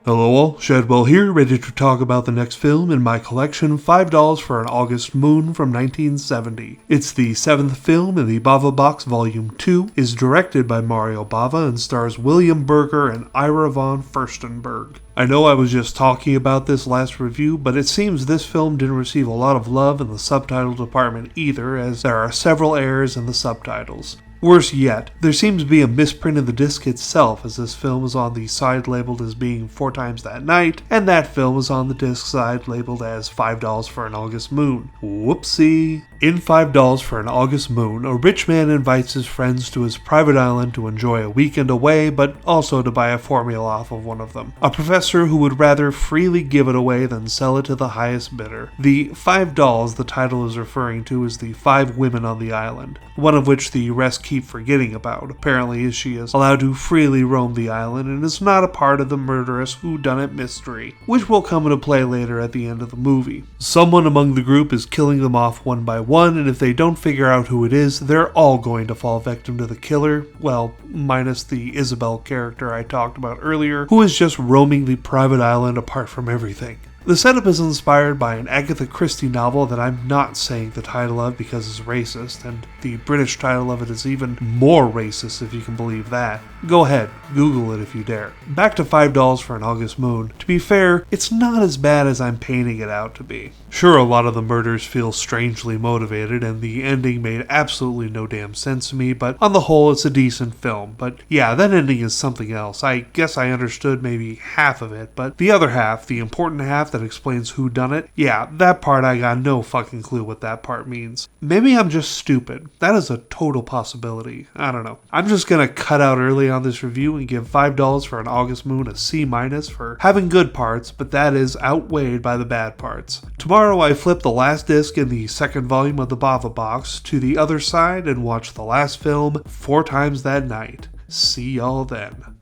Hello all, Shadwell here, ready to talk about the next film in my collection, $5 for an August Moon from 1970. It's the 7th film in the Bava box, Volume 2, is directed by Mario Bava and stars William Berger and Ira von Furstenberg. I know I was just talking about this last review, but it seems this film didn't receive a lot of love in the subtitle department either, as there are several errors in the subtitles. Worse yet, there seems to be a misprint in the disc itself, as this film is on the side labeled as being 4 Times That Night, and that film is on the disc side labeled as $5 for an August Moon. Whoopsie. In $5 for an August Moon, a rich man invites his friends to his private island to enjoy a weekend away, but also to buy a formula off of one of them. A professor who would rather freely give it away than sell it to the highest bidder. The $5 the title is referring to is the 5 women on the island, one of which the rest keep forgetting about, apparently, as she is allowed to freely roam the island and is not a part of the murderous whodunit mystery, which will come into play later at the end of the movie. Someone among the group is killing them off one by one, and if they don't figure out who it is, they're all going to fall victim to the killer, well, minus the Isabel character I talked about earlier, who is just roaming the private island apart from everything. The setup is inspired by an Agatha Christie novel that I'm not saying the title of because it's racist, and the British title of it is even more racist if you can believe that. Go ahead, Google it if you dare. Back to $5 for an August Moon. To be fair, it's not as bad as I'm painting it out to be. Sure, a lot of the murders feel strangely motivated, and the ending made absolutely no damn sense to me, but on the whole, it's a decent film. But yeah, that ending is something else. I guess I understood maybe half of it, but the other half, the important half that explains who done it, yeah, that part I got no fucking clue what that part means. Maybe I'm just stupid. That is a total possibility. I don't know. I'm just gonna cut out early on this review and give $5 for an August Moon a C- for having good parts, but that is outweighed by the bad parts. Tomorrow I flip the last disc in the second volume of the Bava box to the other side and watch the last film 4 Times That Night. See y'all then.